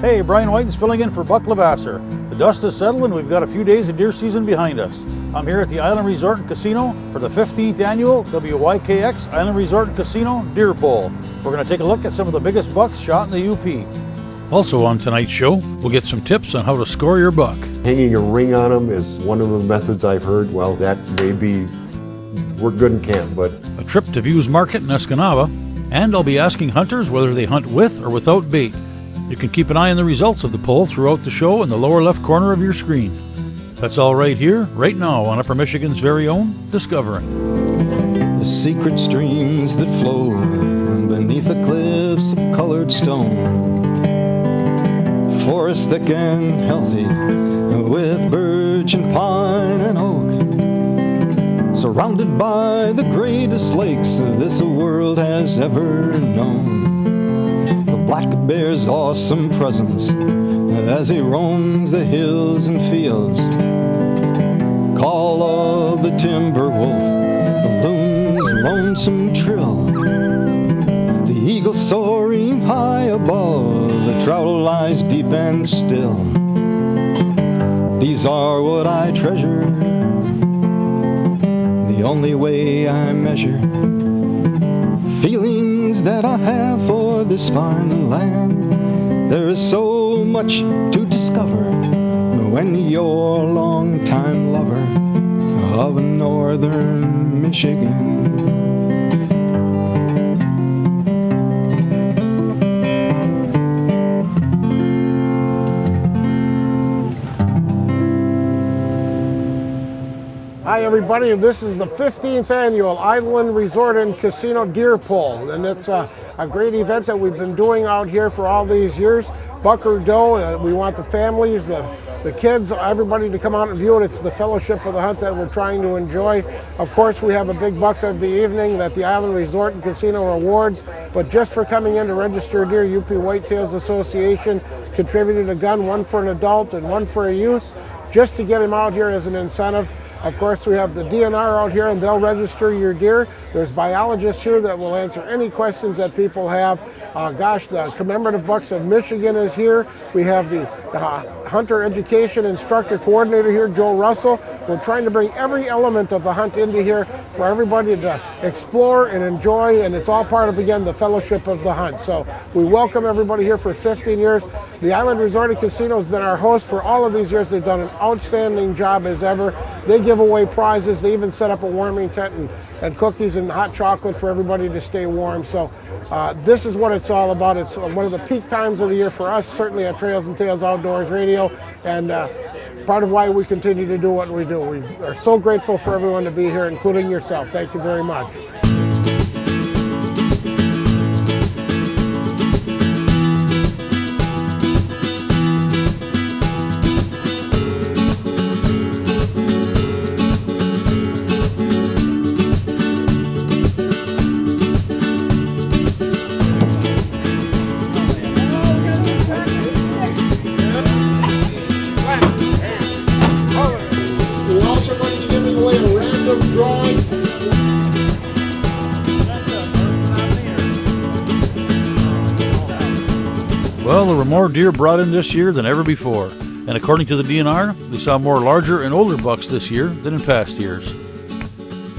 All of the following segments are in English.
Hey, Brian Whiten's filling in for Buck Levasseur. The dust has settled and we've got a few days of deer season behind us. I'm here at the Island Resort and Casino for the 15th annual WYKX Island Resort and Casino Deer Poll. We're going to take a look at some of the biggest bucks shot in the UP. Also on tonight's show, we'll get some tips on how to score your buck. Hanging a ring on them is one of the methods I've heard. Well, that may be, we're good in camp, but... A trip to Viaus Market in Escanaba, and I'll be asking hunters whether they hunt with or without bait. You can keep an eye on the results of the poll throughout the show in the lower left corner of your screen. That's all right here, right now on Upper Michigan's very own Discovering. The secret streams that flow beneath the cliffs of colored stone. Forest thick and healthy with birch and pine and oak. Surrounded by the greatest lakes this world has ever known. Black bear's awesome presence as he roams the hills and fields. Call of the timber wolf, the loon's lonesome trill. The eagle soaring high above, the trout lies deep and still. These are what I treasure, the only way I measure feelings that I have for this fine land. There is so much to discover when you're a long-time lover of northern Michigan. Hi everybody, this is the 15th annual Island Resort and Casino Deer Poll, and it's a great event that we've been doing out here for all these years. Buck or doe, we want the families, the kids, everybody to come out and view it. It's the fellowship of the hunt that we're trying to enjoy. Of course, we have a big buck of the evening that the Island Resort and Casino awards, but just for coming in to register a deer, UP Whitetails Association contributed a gun, one for an adult and one for a youth, just to get him out here as an incentive. Of course, we have the DNR out here and they'll register your deer. There's biologists here that will answer any questions that people have. The Commemorative Bucks of Michigan is here. We have the Hunter Education Instructor Coordinator here, Joe Russell. We're trying to bring every element of the hunt into here for everybody to explore and enjoy, and it's all part of, again, the fellowship of the hunt. So we welcome everybody here for 15 years. The Island Resort and Casino has been our host for all of these years. They've done an outstanding job as ever. They give away prizes. They even set up a warming tent and cookies and hot chocolate for everybody to stay warm. So this is what it's all about. It's one of the peak times of the year for us, certainly at Trails and Tales Outdoors Radio, and part of why we continue to do what we do. We are so grateful for everyone to be here, including yourself. Thank you very much. Well, there were more deer brought in this year than ever before, and according to the DNR, they saw more larger and older bucks this year than in past years.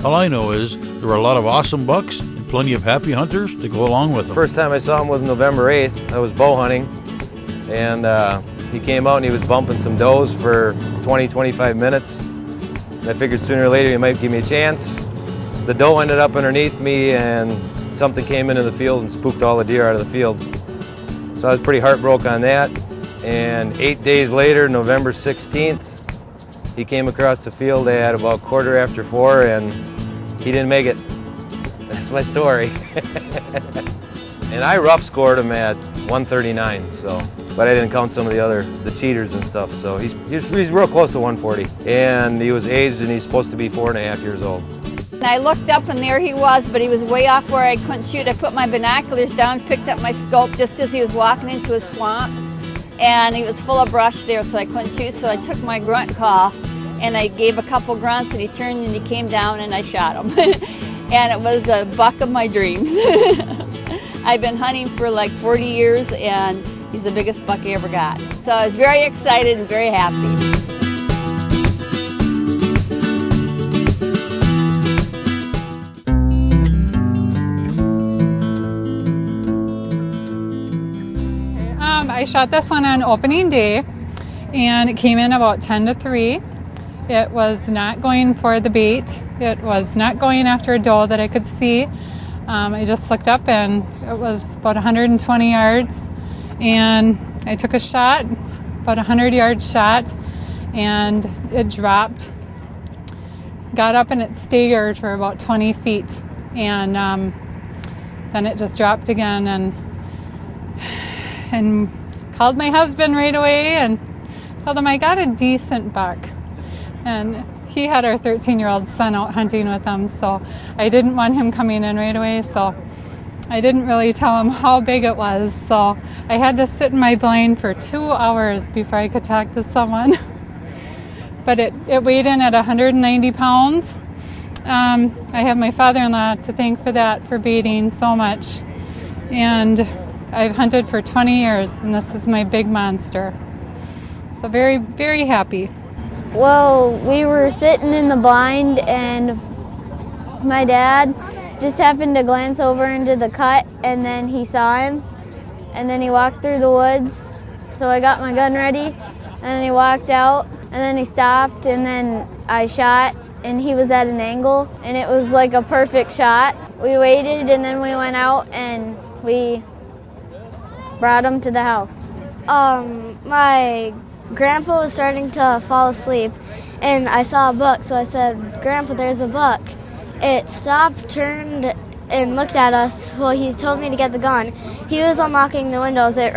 All I know is there were a lot of awesome bucks and plenty of happy hunters to go along with them. First time I saw him was November 8th. I was bow hunting, and he came out and he was bumping some does for 20-25 minutes. And I figured sooner or later he might give me a chance. The doe ended up underneath me and something came into the field and spooked all the deer out of the field. So I was pretty heartbroken on that. And 8 days later, November 16th, he came across the field at about 4:15 and he didn't make it. That's my story. And I rough scored him at 139, so, but I didn't count some of the cheaters and stuff. So he's real close to 140. And he was aged and he's supposed to be 4.5 years old. I looked up and there he was, but he was way off where I couldn't shoot. I put my binoculars down, picked up my scope just as he was walking into a swamp, and he was full of brush there, so I couldn't shoot. So I took my grunt call and I gave a couple grunts and he turned and he came down and I shot him. And it was the buck of my dreams. I've been hunting for like 40 years and He's the biggest buck he ever got. So I was very excited and very happy. I shot this one on opening day, and it came in about 10 to 3. It was not going for the bait. It was not going after a doe that I could see. I just looked up and it was about 120 yards, and I took a shot, about 100-yard shot, and it dropped. Got up and it staggered for about 20 feet, and then it just dropped again, and called my husband right away and told him I got a decent buck. And he had our 13-year-old son out hunting with him, so I didn't want him coming in right away, so I didn't really tell him how big it was. So I had to sit in my blind for 2 hours before I could talk to someone. But it weighed in at 190 pounds. I have my father-in-law to thank for that, for baiting so much. And I've hunted for 20 years, and this is my big monster. So very, very happy. Well, we were sitting in the blind, and my dad just happened to glance over into the cut, and then he saw him, and then he walked through the woods. So I got my gun ready, and then he walked out, and then he stopped, and then I shot, and he was at an angle, and it was like a perfect shot. We waited, and then we went out, and we brought him to the house. My grandpa was starting to fall asleep, and I saw a buck, so I said, "Grandpa, there's a buck." It stopped, turned, and looked at us. Well, he told me to get the gun. He was unlocking the windows. It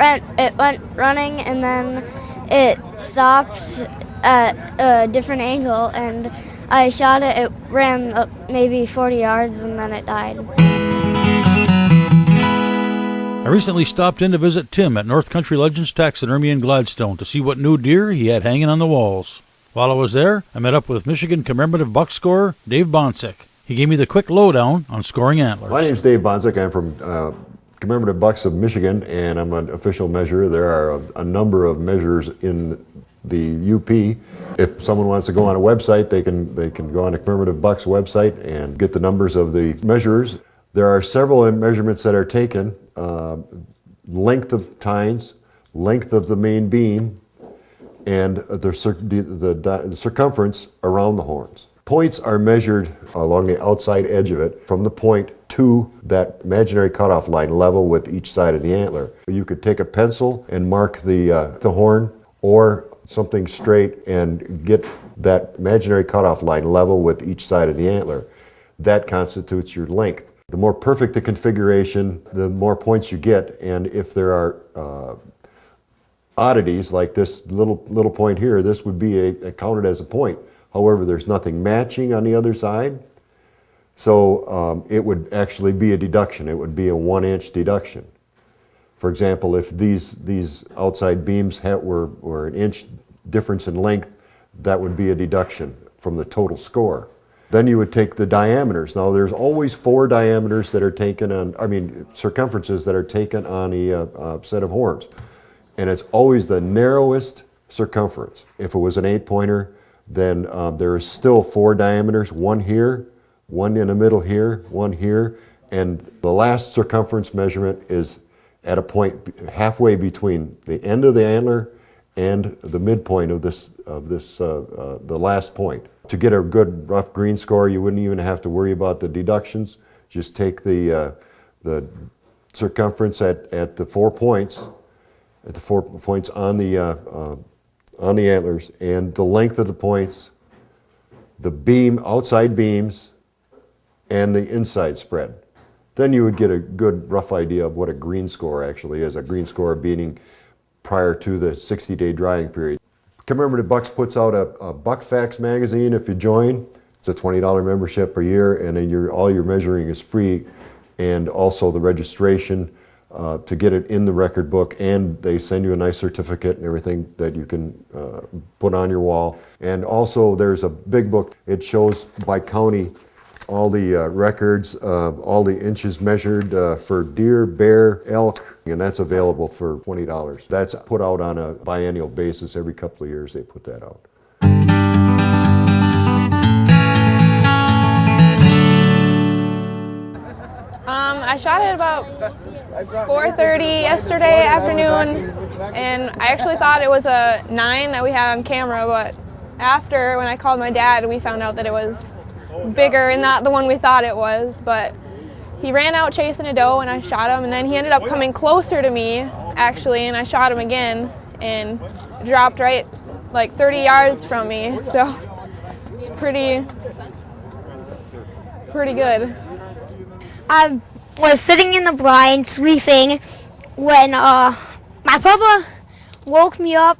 went running, and then it stopped at a different angle, and I shot it. It ran up maybe 40 yards, and then it died. I recently stopped in to visit Tim at North Country Legends Taxidermy in Gladstone to see what new deer he had hanging on the walls. While I was there, I met up with Michigan commemorative buck scorer Dave Bonsick. He gave me the quick lowdown on scoring antlers. My name's Dave Bonsick. I'm from Commemorative Bucks of Michigan, and I'm an official measurer. There are a number of measures in the UP. If someone wants to go on a website, they can go on the Commemorative Bucks website and get the numbers of the measurers. There are several measurements that are taken. Length of tines, length of the main beam, and the circumference around the horns. Points are measured along the outside edge of it from the point to that imaginary cutoff line level with each side of the antler. You could take a pencil and mark the horn, or something straight and get that imaginary cutoff line level with each side of the antler. That constitutes your length. The more perfect the configuration, the more points you get, and if there are oddities like this little point here, this would be counted as a point. However, there's nothing matching on the other side, so it would actually be a deduction. It would be a 1-inch deduction. For example, if these outside beams were an inch difference in length, that would be a deduction from the total score. Then you would take the diameters. Now there's always 4 diameters that are taken on, circumferences that are taken on a set of horns. And it's always the narrowest circumference. If it was an 8-pointer, then there is still 4 diameters, 1 here, 1 in the middle here, 1 here, and the last circumference measurement is at a point halfway between the end of the antler and the midpoint of the last point. To get a good rough green score, you wouldn't even have to worry about the deductions. Just take the circumference at the 4 points, on the antlers, and the length of the points, the beam, outside beams, and the inside spread. Then you would get a good rough idea of what a green score actually is. A green score being prior to the 60-day drying period. Commemorative Bucks puts out a Buck Facts magazine if you join. It's a $20 membership per year, and then all your measuring is free, and also the registration to get it in the record book, and they send you a nice certificate and everything that you can put on your wall. And also there's a big book. It shows by county all the records, all the inches measured for deer, bear, elk, and that's available for $20. That's put out on a biennial basis. Every couple of years they put that out. I shot it about 4:30 yesterday afternoon, and I actually thought it was a 9 that we had on camera, but after, when I called my dad, we found out that it was bigger and not the one we thought it was. But he ran out chasing a doe, and I shot him, and then he ended up coming closer to me, actually, and I shot him again, and dropped right like 30 yards from me, so it's pretty good. I was sitting in the blind sleeping when my papa woke me up,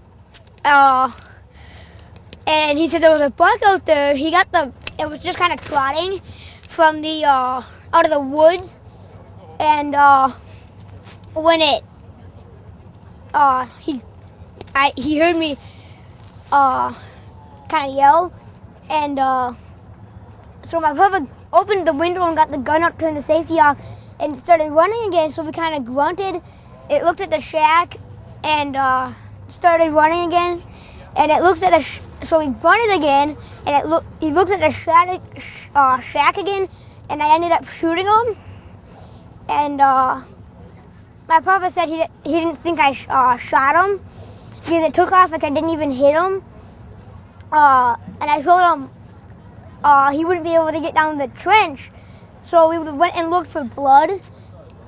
and he said there was a buck out there. It was just kind of trotting from the out of the woods, and when he heard me kind of yell, and so my papa opened the window and got the gun up, turned the safety off, and started running again. So we kind of grunted. It looked at the shack and started running again. And it looked at the so we grunted again, and he looks at the shack again, and I ended up shooting him. And my papa said he didn't think I shot him because it took off like I didn't even hit him. And I told him he wouldn't be able to get down the trench. So we went and looked for blood,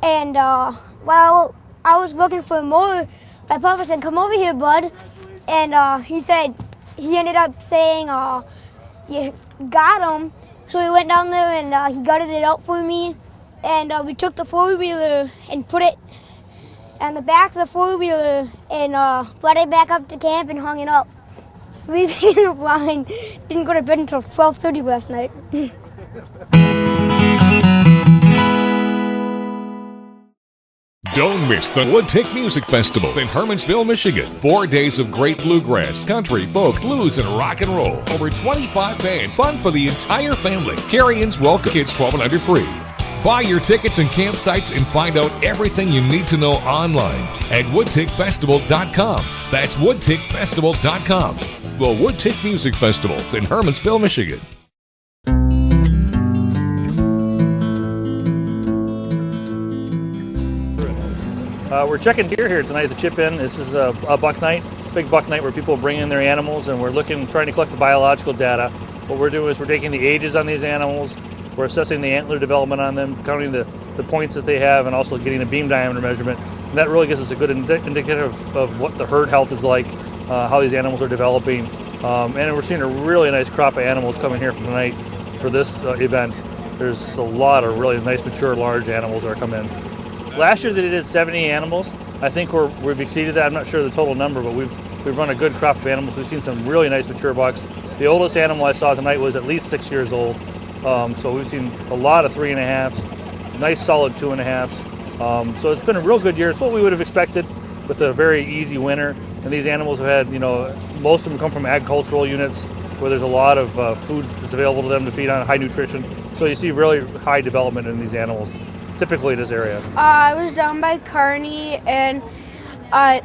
and while I was looking for more, my papa said, "Come over here, bud." And he ended up saying, "You got him." So we went down there, and he gutted it out for me, and we took the four-wheeler and put it on the back of the four-wheeler and brought it back up to camp and hung it up. Sleeping in the blind. Didn't go to bed until 12:30 last night. Don't miss the Woodtick Music Festival in Hermansville, Michigan. 4 days of great bluegrass, country, folk, blues, and rock and roll. Over 25 bands. Fun for the entire family. Carry-ins welcome. Kids 12 and under free. Buy your tickets and campsites and find out everything you need to know online at woodtickfestival.com. That's woodtickfestival.com. The Woodtick Music Festival in Hermansville, Michigan. We're checking deer here tonight at the chip-in. This is a buck night, big buck night where people bring in their animals, and we're trying to collect the biological data. What we're doing is we're taking the ages on these animals, we're assessing the antler development on them, counting the points that they have, and also getting a beam diameter measurement. And that really gives us a good indicator of what the herd health is like, how these animals are developing. And we're seeing a really nice crop of animals coming here from tonight for this event. There's a lot of really nice, mature, large animals that are coming in. Last year they did 70 animals. I think we've exceeded that. I'm not sure the total number, but we've run a good crop of animals. We've seen some really nice mature bucks. The oldest animal I saw tonight was at least 6 years old. So we've seen a lot of 3.5s, nice solid 2.5s. So it's been a real good year. It's what we would have expected with a very easy winter. And these animals have had, most of them come from agricultural units where there's a lot of food that's available to them to feed on, high nutrition. So you see really high development in these animals, typically in this area. I was down by Kearney, and there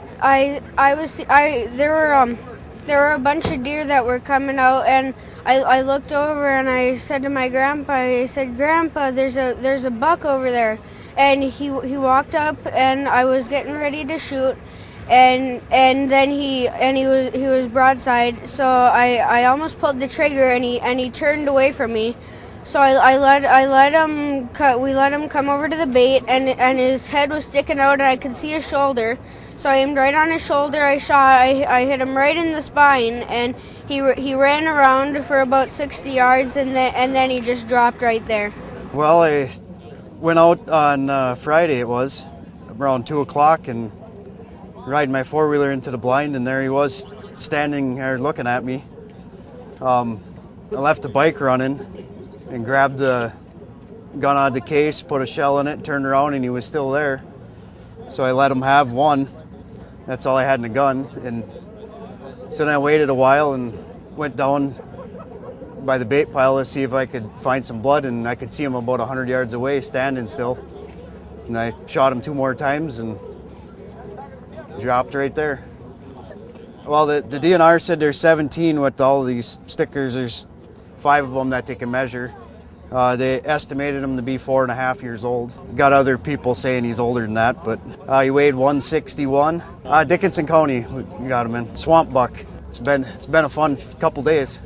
were a bunch of deer that were coming out, and I looked over and I said to my grandpa, I said, "Grandpa, there's a buck over there." And he walked up, and I was getting ready to shoot, and then he was broadside, so I almost pulled the trigger, and he turned away from me. So we let him come over to the bait, and his head was sticking out, and I could see his shoulder. So I aimed right on his shoulder. I hit him right in the spine, and he ran around for about 60 yards, and then he just dropped right there. Well, I went out on Friday. It was around 2 o'clock, and riding my four-wheeler into the blind, and there he was standing there looking at me. I left the bike running and grabbed the gun out of the case, put a shell in it, turned around, and he was still there. So I let him have one. That's all I had in the gun. And so then I waited a while and went down by the bait pile to see if I could find some blood, and I could see him about 100 yards away standing still. And I shot him 2 more times, and Dropped right there. Well, the DNR said there's 17 with all these stickers. There's 5 of them that they can measure. They estimated him to be 4.5 years old. Got other people saying he's older than that, but he weighed 161. Dickinson County, we got him in. Swamp buck. It's been a fun couple days.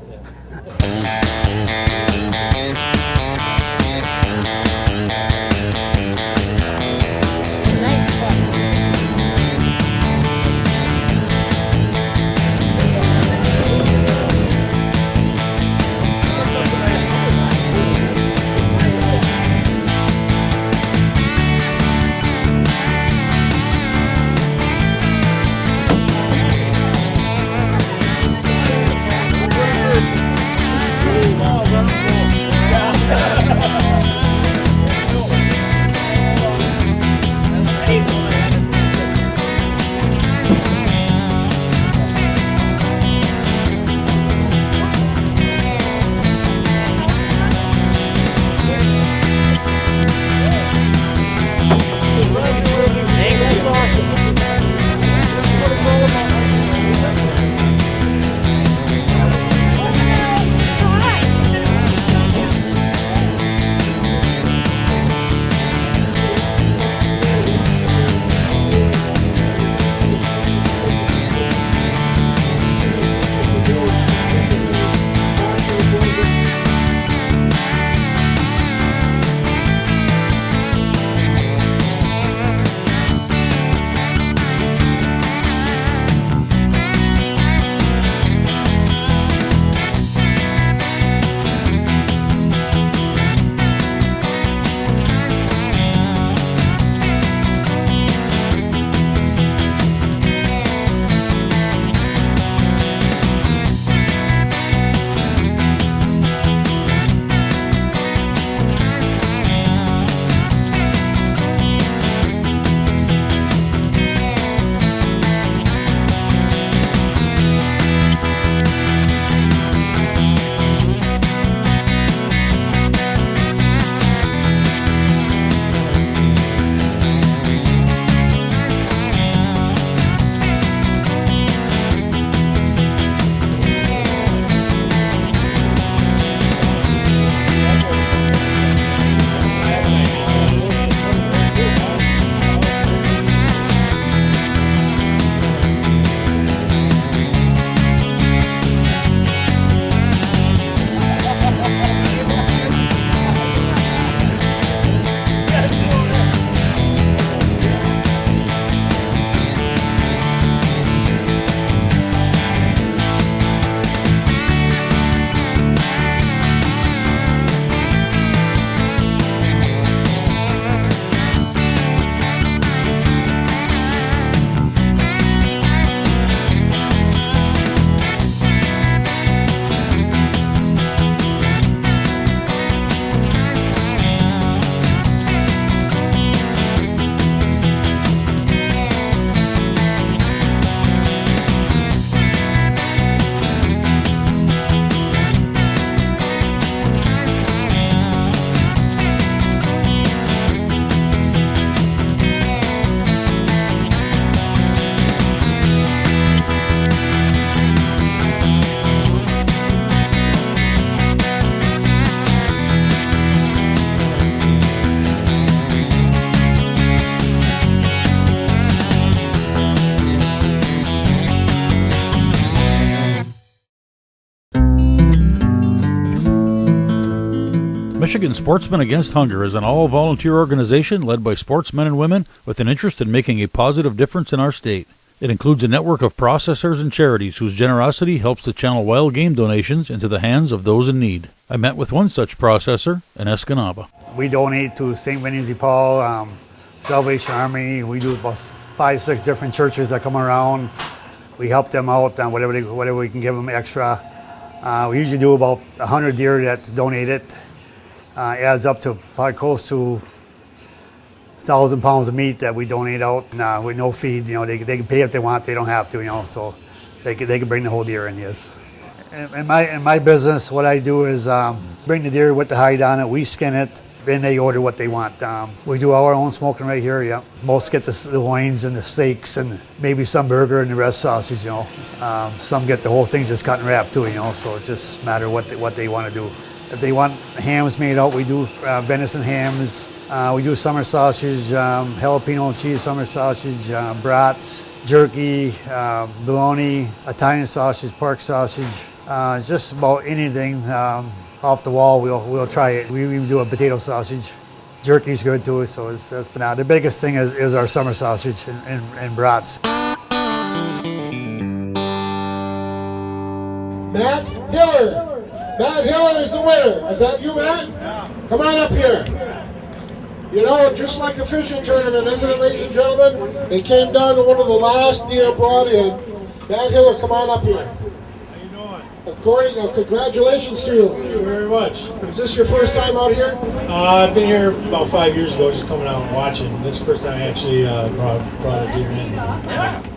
Michigan Sportsmen Against Hunger is an all-volunteer organization led by sportsmen and women with an interest in making a positive difference in our state. It includes a network of processors and charities whose generosity helps to channel wild game donations into the hands of those in need. I met with one such processor in Escanaba. We donate to St. Vincent de Paul, Salvation Army. We do about 5-6 different churches that come around. We help them out on whatever we can give them extra. We usually do about 100 deer that's donated. Adds up to probably close to 1,000 pounds of meat that we donate out with no feed. You know, they can pay if they want. They don't have to. You know, so they can bring the whole deer in. Yes. In my business, what I do is bring the deer with the hide on it. We skin it. Then they order what they want. We do our own smoking right here, yeah. Most get the loins and the steaks and maybe some burger and the rest sausage, you know. Some get the whole thing just cut and wrapped too, you know, so it just matter what they want to do. If they want hams made out, we do venison hams. We do summer sausage, jalapeno and cheese summer sausage, brats, jerky, bologna, Italian sausage, pork sausage, just about anything off the wall. We'll try it. We even do a potato sausage. Jerky's good too. So that's now the biggest thing is our summer sausage and brats. Matt Hiller. Matt Hiller is the winner. Is that you, Matt? Yeah. Come on up here. You know, just like a fishing tournament, isn't it, ladies and gentlemen? They came down to one of the last deer brought in. Matt Hiller, come on up here. Congratulations to you. Thank you very much. Is this your first time out here? I've been here about 5 years ago, just coming out and watching. This is the first time I actually brought a deer in.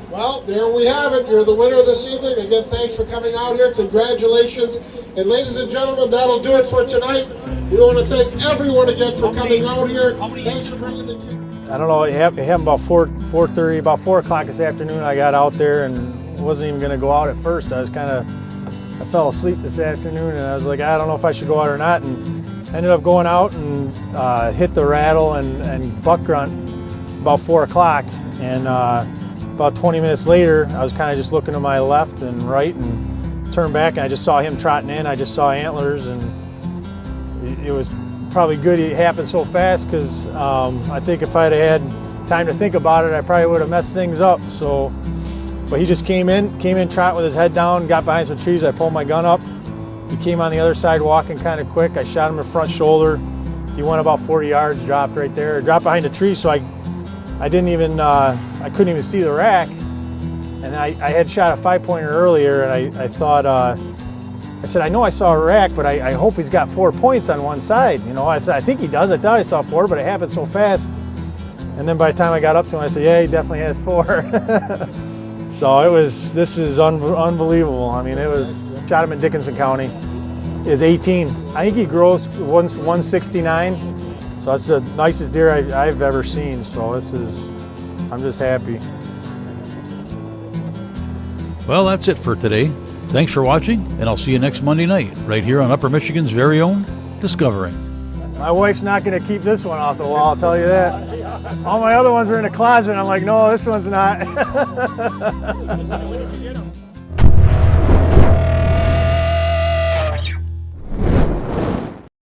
Well, there we have it. You're the winner this evening. Again, thanks for coming out here. Congratulations. And ladies and gentlemen, that'll do it for tonight. We want to thank everyone again for coming out here. Thanks for bringing the deer. I don't know, it happened about 4:30, about 4 o'clock this afternoon. I got out there and wasn't even going to go out at first. I fell asleep this afternoon and I was like, I don't know if I should go out or not, and ended up going out and hit the rattle and buck grunt about 4 o'clock, and about 20 minutes later I was kind of just looking to my left and right and turned back and I just saw him trotting in. I just saw antlers, and it was probably good it happened so fast, because I think if I'd had time to think about it I probably would have messed things up. But he just came in trotting with his head down, got behind some trees. I pulled my gun up. He came on the other side walking kind of quick. I shot him in the front shoulder. He went about 40 yards, dropped right there, dropped behind a tree. So I didn't even, I couldn't even see the rack. And I had shot a 5-pointer earlier, and I thought, I said, I know I saw a rack, but I hope he's got 4 points on one side. You know, I said, I think he does. I thought I saw 4, but it happened so fast. And then by the time I got up to him, I said, yeah, he definitely has 4. So this is unbelievable. I mean, shot him in Dickinson County. Is 18. I think he grows 169. So that's the nicest deer I've ever seen. So I'm just happy. Well, that's it for today. Thanks for watching, and I'll see you next Monday night, right here on Upper Michigan's very own Discovering. My wife's not going to keep this one off the wall, I'll tell you that. All my other ones were in the closet, and I'm like, no, this one's not.